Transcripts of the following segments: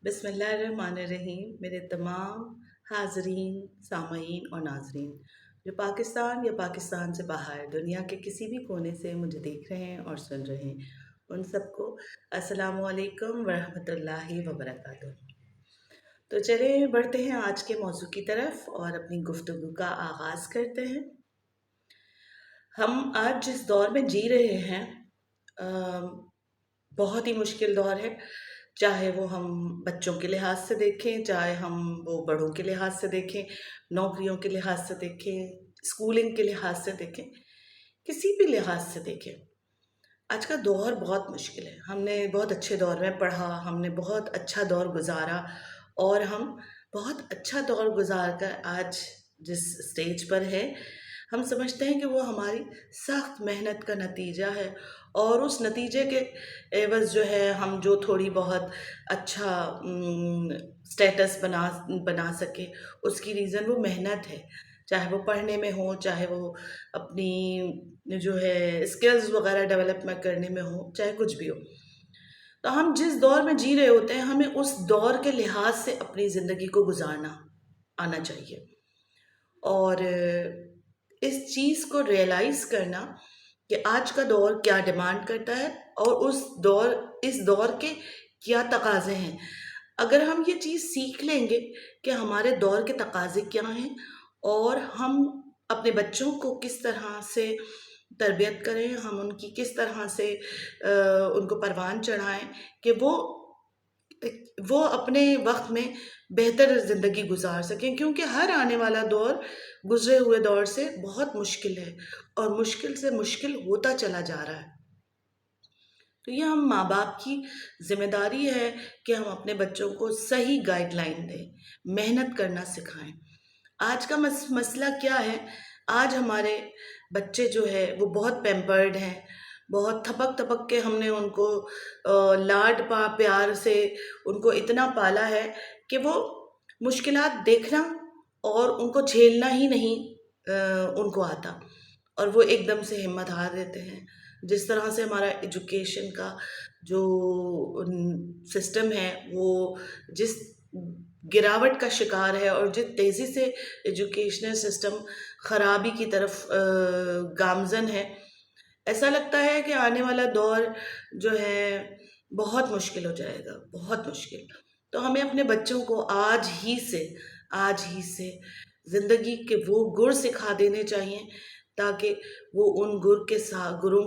बिस्मिल्लाहिर्रहमानिर्रहीम। मेरे तमाम हाज़रीन, सामईन और नाज़रीन जो पाकिस्तान या पाकिस्तान से बाहर दुनिया के किसी भी कोने से मुझे देख रहे हैं और सुन रहे हैं, उन सबको अस्सलामु अलैकुम वरहमतुल्लाहि वबरकातुहू। तो चलिए बढ़ते हैं आज के मौजू की तरफ और अपनी गुफ्तगू का आगाज़ करते हैं। हम आज जिस दौर में जी रहे हैं बहुत ही मुश्किल दौर है, चाहे वो हम बच्चों के लिहाज से देखें, चाहे हम वो बड़ों के लिहाज से देखें, नौकरियों के लिहाज से देखें, स्कूलिंग के लिहाज से देखें, किसी भी लिहाज से देखें। आज का दौर बहुत मुश्किल है। हमने बहुत अच्छे दौर में पढ़ा, हमने बहुत अच्छा दौर गुजारा और हम बहुत अच्छा दौर गुजार कर आज जिस स्टेज पर है, हम समझते हैं कि वो हमारी सख्त मेहनत का नतीजा है और उस नतीजे के एवज़ जो है हम जो थोड़ी बहुत अच्छा स्टेटस बना सके, उसकी रीज़न वो मेहनत है। चाहे वो पढ़ने में हो, चाहे वो अपनी जो है स्किल्स वगैरह डेवलपमेंट करने में हो, चाहे कुछ भी हो। तो हम जिस दौर में जी रहे होते हैं, हमें उस दौर के लिहाज से अपनी ज़िंदगी को गुजारना आना चाहिए और इस चीज़ को रियलाइज़ करना कि आज का दौर क्या डिमांड करता है और इस दौर के क्या तकाज़े हैं। अगर हम ये चीज़ सीख लेंगे कि हमारे दौर के तकाज़े क्या हैं और हम अपने बच्चों को किस तरह से तरबियत करें, हम उनकी किस तरह से उनको परवान चढ़ाएं कि वो अपने वक्त में बेहतर ज़िंदगी गुजार सकें, क्योंकि हर आने वाला दौर गुजरे हुए दौर से बहुत मुश्किल है और मुश्किल से मुश्किल होता चला जा रहा है। तो ये हम माँ बाप की जिम्मेदारी है कि हम अपने बच्चों को सही गाइडलाइन दें, मेहनत करना सिखाएं। आज का मसला क्या है, आज हमारे बच्चे जो है वो बहुत पैम्पर्ड हैं, बहुत थपक थपक के हमने उनको लाड प्यार से उनको इतना पाला है कि वो मुश्किलात देखना और उनको झेलना ही नहीं उनको आता और वो एकदम से हिम्मत हार देते हैं। जिस तरह से हमारा एजुकेशन का जो सिस्टम है वो जिस गिरावट का शिकार है और जिस तेज़ी से एजुकेशनल सिस्टम ख़राबी की तरफ गामज़न है, ऐसा लगता है कि आने वाला दौर जो है बहुत मुश्किल हो जाएगा, बहुत मुश्किल। तो हमें अपने बच्चों को आज ही से ज़िंदगी के वो गुर सिखा देने चाहिए ताकि वो उन गुरों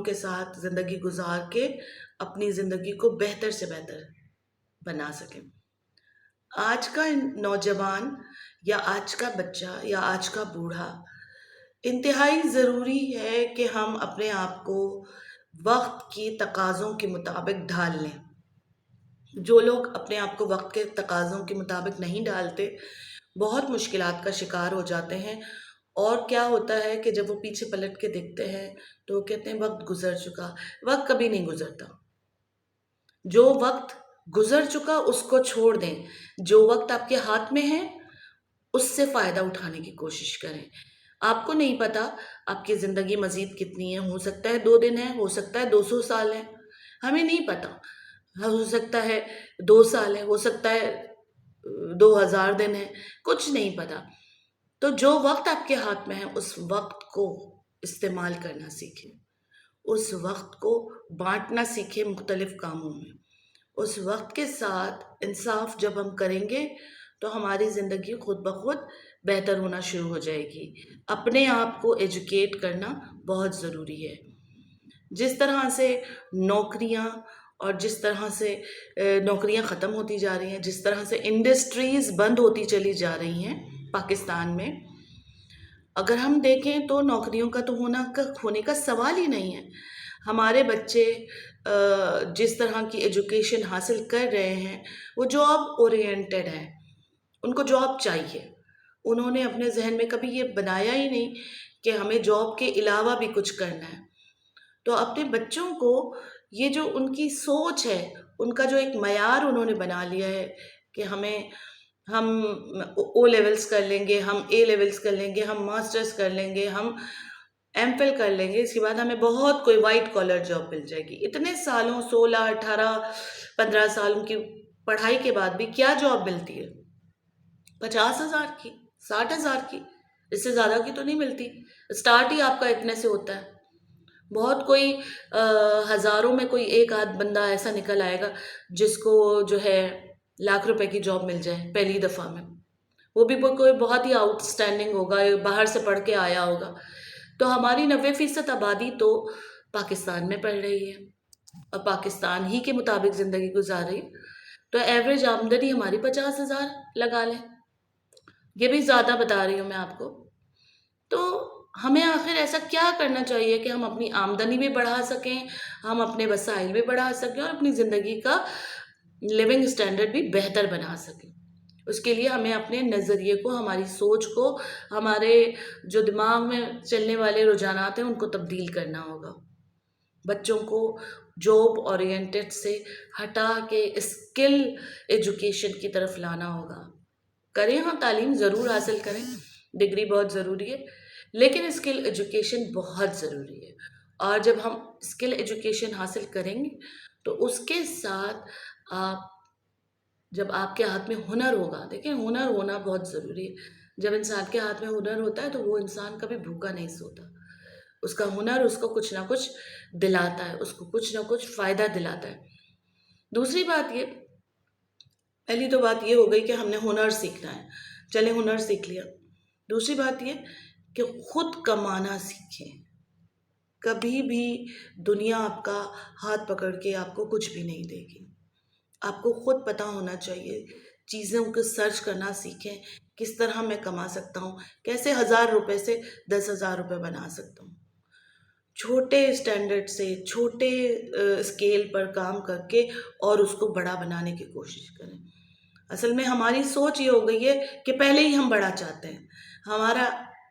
के साथ ज़िंदगी गुजार के अपनी ज़िंदगी को बेहतर से बेहतर बना सकें। आज का नौजवान या आज का बच्चा या आज का बूढ़ा इंतहाई ज़रूरी है कि हम अपने आप को वक्त के तकाज़ों के मुताबिक ढाल लें। जो लोग अपने आप को वक्त के तकाज़ों के मुताबिक नहीं ढालते, बहुत मुश्किलात का शिकार हो जाते हैं और क्या होता है कि जब वो पीछे पलट के देखते हैं तो वो कहते हैं वक्त गुजर चुका। वक्त कभी नहीं गुजरता। जो वक्त गुजर चुका उसको छोड़ दें, जो वक्त आपके हाथ में है उससे फ़ायदा उठाने की कोशिश करें। आपको नहीं पता आपकी ज़िंदगी मज़ीद कितनी है, हो सकता है 2 दिन है, हो सकता है 200 साल है, हमें नहीं पता। हो सकता है 2 साल है, हो सकता है 2000 दिन है, कुछ नहीं पता। तो जो वक्त आपके हाथ में है उस वक्त को इस्तेमाल करना सीखें, उस वक्त को बांटना सीखें मुख्तलिफ कामों में। उस वक्त के साथ इंसाफ जब हम करेंगे तो हमारी ज़िंदगी खुद ब खुद बेहतर होना शुरू हो जाएगी। अपने आप को एजुकेट करना बहुत ज़रूरी है। जिस तरह से नौकरियां और जिस तरह से नौकरियां ख़त्म होती जा रही हैं, जिस तरह से इंडस्ट्रीज़ बंद होती चली जा रही हैं पाकिस्तान में, अगर हम देखें तो नौकरियों का तो होने का सवाल ही नहीं है। हमारे बच्चे जिस तरह की एजुकेशन हासिल कर रहे हैं वो जॉब ओरिएंटेड है, उनको जॉब चाहिए। उन्होंने अपने जहन में कभी ये बनाया ही नहीं कि हमें जॉब के अलावा भी कुछ करना है। तो अपने बच्चों को ये जो उनकी सोच है, उनका जो एक मयार उन्होंने बना लिया है कि हम ओ लेवल्स कर लेंगे, हम ए लेवल्स कर लेंगे, हम मास्टर्स कर लेंगे, हम एमफिल कर लेंगे, इसके बाद हमें बहुत कोई वाइट कॉलर जॉब मिल जाएगी। इतने सालों 16, 18, 15 सालों की पढ़ाई के बाद भी क्या जॉब मिलती है? 50,000 की, 60,000 की, इससे ज़्यादा की तो नहीं मिलती। स्टार्ट ही आपका इतने से होता है। बहुत कोई हज़ारों में कोई एक आध बंदा ऐसा निकल आएगा जिसको जो है लाख रुपए की जॉब मिल जाए पहली दफ़ा में। वो भी कोई बहुत ही आउटस्टैंडिंग होगा, बाहर से पढ़ के आया होगा। तो हमारी 90% आबादी तो पाकिस्तान में पढ़ रही है और पाकिस्तान ही के मुताबिक ज़िंदगी गुजार रही है। तो एवरेज आमदनी हमारी 50,000 लगा लें, ये भी ज़्यादा बता रही हूँ मैं आपको। तो हमें आखिर ऐसा क्या करना चाहिए कि हम अपनी आमदनी भी बढ़ा सकें, हम अपने वसाइल भी बढ़ा सकें और अपनी ज़िंदगी का लिविंग स्टैंडर्ड भी बेहतर बना सकें। उसके लिए हमें अपने नज़रिए को, हमारी सोच को, हमारे जो दिमाग में चलने वाले रुझानात हैं उनको तब्दील करना होगा। बच्चों को जॉब ओरिएंटेड से हटा के स्किल एजुकेशन की तरफ लाना होगा। करें, हाँ, तालीम ज़रूर हासिल करें, डिग्री बहुत ज़रूरी है, लेकिन स्किल एजुकेशन बहुत ज़रूरी है। और जब हम स्किल एजुकेशन हासिल करेंगे तो उसके साथ आप, जब आपके हाथ में हुनर होगा, देखिए हुनर होना बहुत ज़रूरी है। जब इंसान के हाथ में हुनर होता है तो वो इंसान कभी भूखा नहीं सोता। उसका हुनर उसको कुछ ना कुछ दिलाता है, उसको कुछ ना कुछ फ़ायदा दिलाता है। दूसरी बात ये, पहली तो बात ये हो गई कि हमने हुनर सीखना है, चलें हुनर सीख लिया। दूसरी बात ये कि खुद कमाना सीखें। कभी भी दुनिया आपका हाथ पकड़ के आपको कुछ भी नहीं देगी। आपको खुद पता होना चाहिए, चीज़ों को सर्च करना सीखें, किस तरह मैं कमा सकता हूँ, कैसे 1,000 रुपये से 10,000 रुपये बना सकता हूँ। छोटे स्टैंडर्ड से, छोटे स्केल पर काम करके और उसको बड़ा बनाने की कोशिश करें। असल में हमारी सोच ये हो गई है कि पहले ही हम बड़ा चाहते हैं।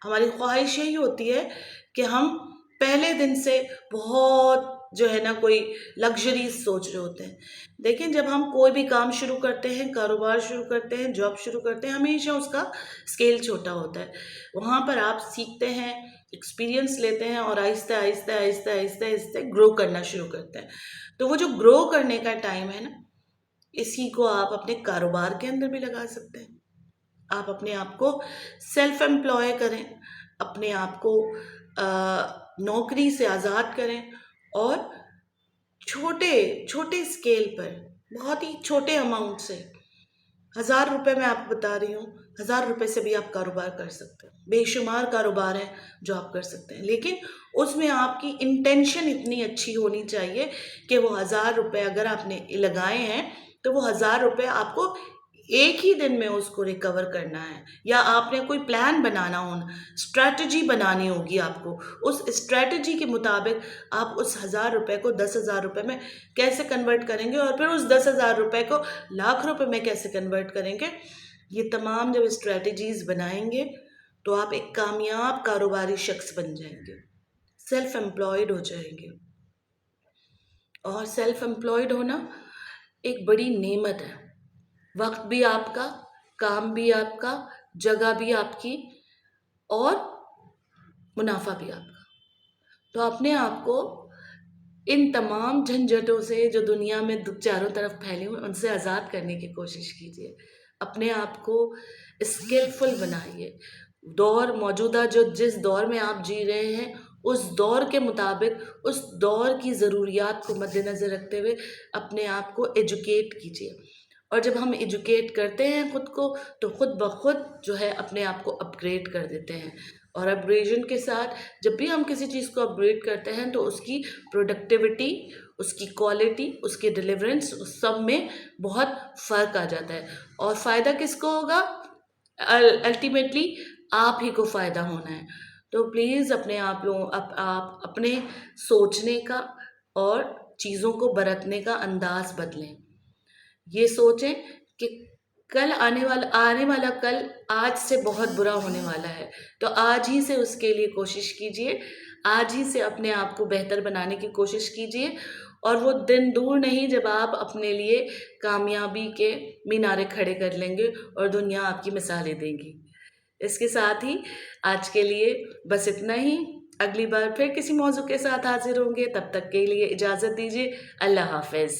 हमारी ख्वाहिश यही होती है कि हम पहले दिन से बहुत जो है ना कोई लग्जरीज सोच रहे होते हैं। लेकिन जब हम कोई भी काम शुरू करते हैं, कारोबार शुरू करते हैं, जॉब शुरू करते हैं, हमेशा उसका स्केल छोटा होता है। वहाँ पर आप सीखते हैं, एक्सपीरियंस लेते हैं और आहिस्ते आहिस्ते आहिस्ते आहिस्ते आहिस्ते ग्रो करना शुरू करते हैं। तो वो जो ग्रो करने का टाइम है ना, इसी को आप अपने कारोबार के अंदर भी लगा सकते हैं। आप अपने आप को सेल्फ एम्प्लॉय करें, अपने आप को नौकरी से आज़ाद करें और छोटे छोटे स्केल पर, बहुत ही छोटे अमाउंट से, 1,000 रुपये मैं आपको बता रही हूँ, 1,000 रुपये से भी आप कारोबार कर सकते हैं। बेशुमार कारोबार हैं जो आप कर सकते हैं, लेकिन उसमें आपकी इंटेंशन इतनी अच्छी होनी चाहिए कि वो 1,000 रुपये अगर आपने लगाए हैं तो वो 1,000 रुपये आपको एक ही दिन में उसको रिकवर करना है, या आपने कोई प्लान बनाना हो, स्ट्रैटेजी बनानी होगी आपको। उस स्ट्रैटेजी के मुताबिक आप उस 1,000 रुपये को 10,000 रुपये में कैसे कन्वर्ट करेंगे और फिर उस 10,000 रुपये को लाख रुपये में कैसे कन्वर्ट करेंगे। ये तमाम जब स्ट्रैटेजीज़ बनाएंगे तो आप एक कामयाब कारोबारी शख्स बन जाएंगे, सेल्फ एम्प्लॉयड हो जाएंगे। और सेल्फ एम्प्लॉयड होना एक बड़ी नेमत है। वक्त भी आपका, काम भी आपका, जगह भी आपकी और मुनाफा भी आपका। तो अपने आप को इन तमाम झंझटों से जो दुनिया में चारों तरफ फैले हुए उनसे आज़ाद करने की कोशिश कीजिए। अपने आप को स्किलफुल बनाइए। मौजूदा जो जिस दौर में आप जी रहे हैं उस दौर के मुताबिक, उस दौर की ज़रूरियात को मद्देनज़र रखते हुए अपने आप को एजुकेट कीजिए। और जब हम एजुकेट करते हैं ख़ुद को तो ख़ुद ब खुद जो है अपने आप को अपग्रेड कर देते हैं। और अपग्रेडेशन के साथ जब भी हम किसी चीज़ को अपग्रेड करते हैं तो उसकी प्रोडक्टिविटी, उसकी क्वालिटी, उसके डिलीवरेंस, उस सब में बहुत फ़र्क आ जाता है। और फ़ायदा किसको होगा? अल्टीमेटली आप ही को फ़ायदा होना है। तो प्लीज़ अपने आप अपने सोचने का और चीज़ों को बरतने का अंदाज़ बदलें। ये सोचें कि आने वाला कल आज से बहुत बुरा होने वाला है, तो आज ही से उसके लिए कोशिश कीजिए, आज ही से अपने आप को बेहतर बनाने की कोशिश कीजिए। और वो दिन दूर नहीं जब आप अपने लिए कामयाबी के मीनारे खड़े कर लेंगे और दुनिया आपकी मिसालें देगी। इसके साथ ही आज के लिए बस इतना ही। अगली बार फिर किसी मौजू के साथ हाजिर होंगे, तब तक के लिए इजाज़त दीजिए। अल्लाह हाफ़िज़।